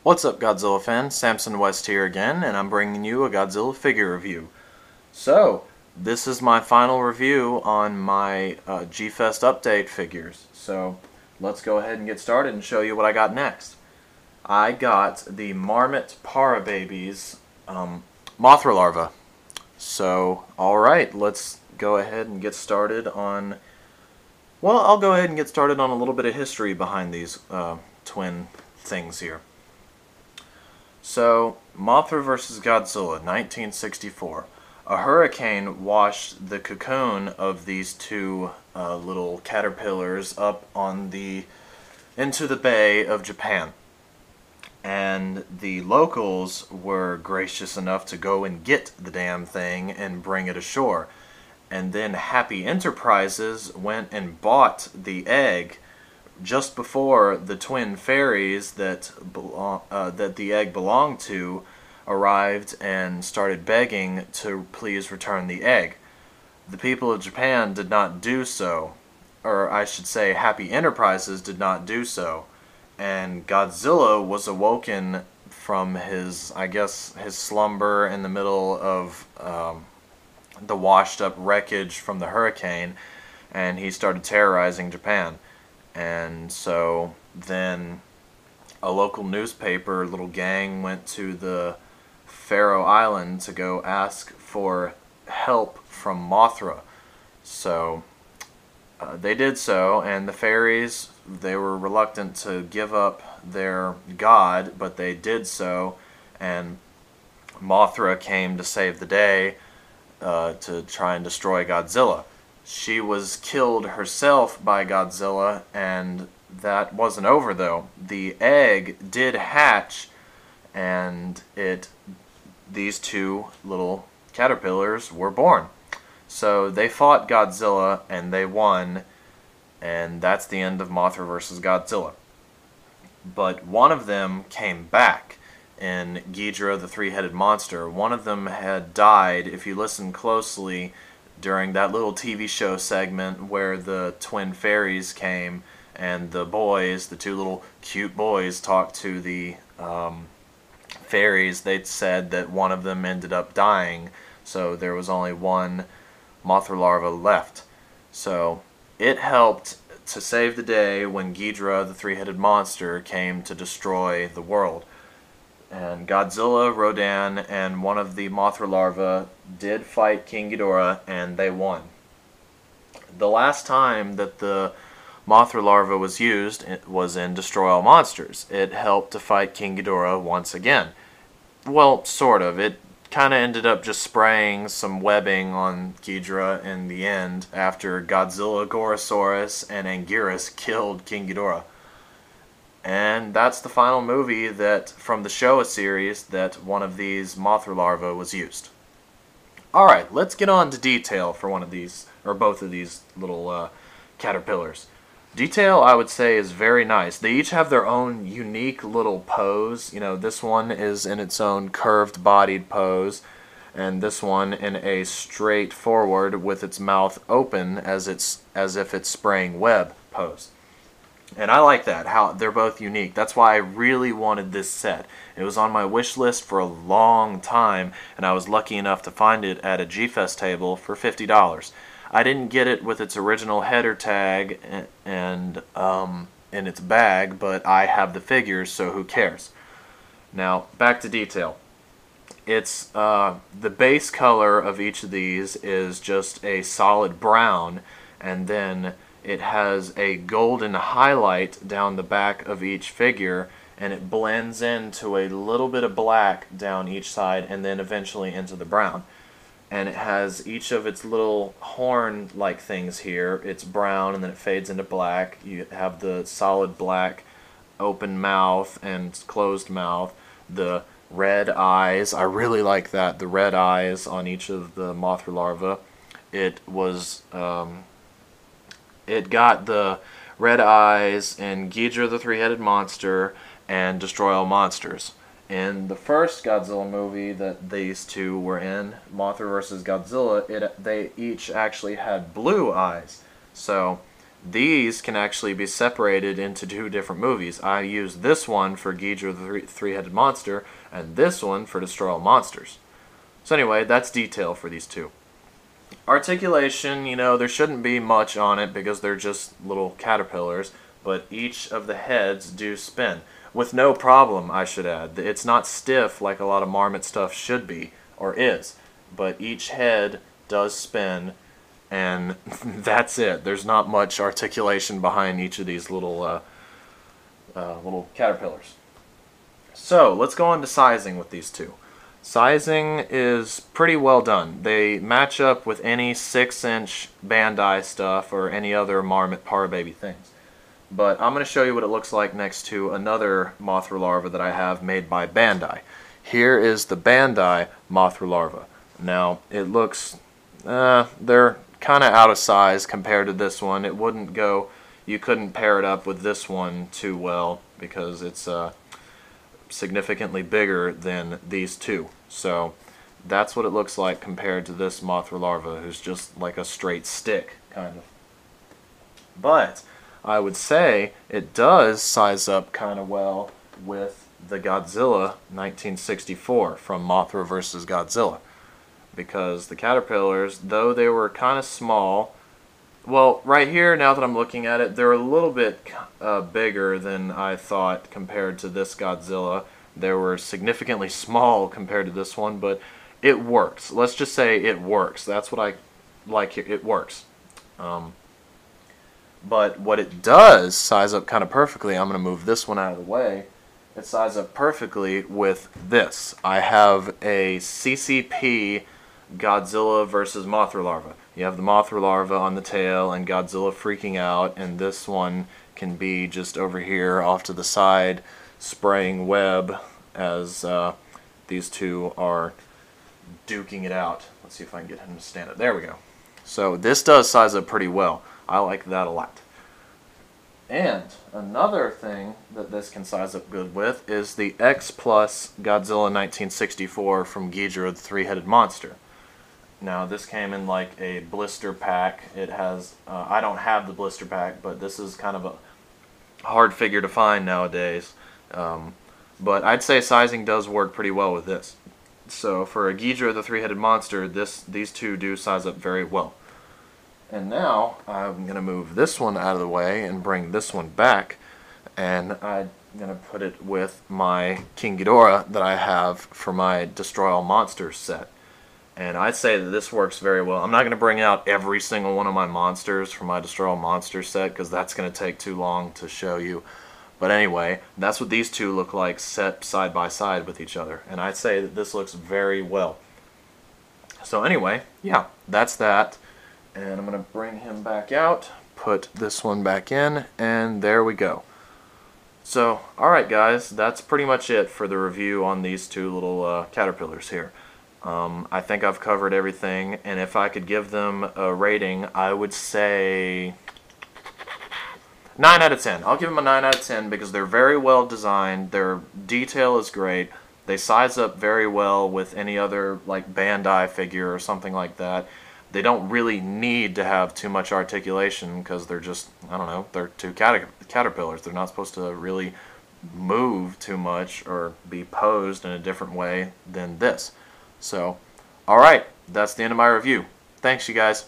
What's up, Godzilla fans? Samson West here again, and I'm bringing you a Godzilla figure review. So, this is my final review on my G-Fest update figures. So, let's go ahead and get started and show you what I got next. I got the Marmit Para Babies Mothra Larva. So, alright, let's go ahead and get started on... Well, I'll go ahead and get started on a little bit of history behind these twin things here. So, Mothra vs. Godzilla, 1964. A hurricane washed the cocoon of these two little caterpillars up on into the Bay of Japan. And the locals were gracious enough to go and get the damn thing and bring it ashore. And then Happy Enterprises went and bought the egg just before the twin fairies that the egg belonged to arrived and started begging to please return the egg. The people of Japan did not do so, or I should say Happy Enterprises did not do so, and Godzilla was awoken from his slumber in the middle of the washed up wreckage from the hurricane, and he started terrorizing Japan. And so then a local newspaper little gang went to the Faroe Island to go ask for help from Mothra. So they did so, and the fairies, they were reluctant to give up their god, but they did so, and Mothra came to save the day to try and destroy Godzilla. She was killed herself by Godzilla, and that wasn't over though. The egg did hatch, and these two little caterpillars were born. So they fought Godzilla, and they won, and that's the end of Mothra vs. Godzilla. But one of them came back in Ghidorah the three-headed monster. One of them had died, if you listen closely, during that little TV show segment where the twin fairies came and the boys, the two little cute boys, talked to the fairies. They said that one of them ended up dying, so there was only one Mothra Larva left. So it helped to save the day when Ghidorah the three-headed monster came to destroy the world. And Godzilla, Rodan, and one of the Mothra Larva did fight King Ghidorah, and they won. The last time that the Mothra Larva was used was in Destroy All Monsters. It helped to fight King Ghidorah once again. Well, sort of. It kind of ended up just spraying some webbing on Ghidorah in the end after Godzilla, Gorosaurus, and Anguirus killed King Ghidorah. And that's the final movie that, from the Showa series, that one of these Mothra Larva was used. Alright, let's get on to detail for one of these, or both of these little caterpillars. Detail, I would say, is very nice. They each have their own unique little pose. You know, this one is in its own curved-bodied pose, and this one in a straight forward with its mouth open as if it's spraying web pose. And I like that, how they're both unique. That's why I really wanted this set. It was on my wish list for a long time, and I was lucky enough to find it at a G-Fest table for $50. I didn't get it with its original header tag and in its bag, but I have the figures, so who cares? Now, back to detail. It's the base color of each of these is just a solid brown, and then it has a golden highlight down the back of each figure, and it blends into a little bit of black down each side and then eventually into the brown. And it has each of its little horn-like things here. It's brown and then it fades into black. You have the solid black open mouth and closed mouth. The red eyes, I really like that, the red eyes on each of the Mothra Larva. It got the red eyes in Ghidorah the three-headed monster and Destroy All Monsters. In the first Godzilla movie that these two were in, Mothra vs. Godzilla, they each actually had blue eyes. So these can actually be separated into two different movies. I use this one for Ghidorah the Three-Headed Monster, and this one for Destroy All Monsters. So anyway, that's detail for these two. Articulation, you know, there shouldn't be much on it because they're just little caterpillars, but each of the heads do spin. With no problem, I should add. It's not stiff like a lot of Marmit stuff should be, or is, but each head does spin, and that's it. There's not much articulation behind each of these little caterpillars. So, let's go on to sizing with these two. Sizing is pretty well done. They match up with any 6-inch Bandai stuff or any other Marmit Para Baby things. But I'm going to show you what it looks like next to another Mothra Larva that I have made by Bandai. Here is the Bandai Mothra Larva. Now, it looks, they're kind of out of size compared to this one. It wouldn't go, you couldn't pair it up with this one too well because it's significantly bigger than these two. So that's what it looks like compared to this Mothra Larva, who's just like a straight stick, kind of. But I would say it does size up kind of well with the Godzilla 1964 from Mothra vs. Godzilla. Because the caterpillars, though they were kind of small, well, right here, now that I'm looking at it, they're a little bit bigger than I thought compared to this Godzilla. They were significantly small compared to this one, but it works. Let's just say it works. That's what I like here. It works. But what it does size up kind of perfectly, I'm going to move this one out of the way, it sizes up perfectly with this. I have a CCP Godzilla versus Mothra Larva. You have the Mothra Larva on the tail and Godzilla freaking out, and this one can be just over here off to the side spraying web as these two are duking it out. Let's see if I can get him to stand up. There we go. So this does size up pretty well. I like that a lot. And another thing that this can size up good with is the X Plus Godzilla 1964 from Ghidorah the Three-Headed Monster. Now this came in like a blister pack. It has, I don't have the blister pack, but this is kind of a hard figure to find nowadays. But I'd say sizing does work pretty well with this. So for a Ghidorah the Three-Headed Monster, these two do size up very well. And now I'm going to move this one out of the way and bring this one back, and I'm going to put it with my King Ghidorah that I have for my Destroy All Monsters set. And I'd say that this works very well. I'm not going to bring out every single one of my monsters from my Destroy All Monsters set because that's going to take too long to show you. But anyway, that's what these two look like set side by side with each other. And I'd say that this looks very well. So anyway, yeah, that's that. And I'm going to bring him back out, put this one back in, and there we go. So, alright guys, that's pretty much it for the review on these two little caterpillars here. I think I've covered everything, and if I could give them a rating, I would say 9 out of 10. I'll give them a 9 out of 10 because they're very well designed, their detail is great, they size up very well with any other like Bandai figure or something like that. They don't really need to have too much articulation because they're just, I don't know, they're two caterpillars. They're not supposed to really move too much or be posed in a different way than this. So, alright, that's the end of my review. Thanks, you guys.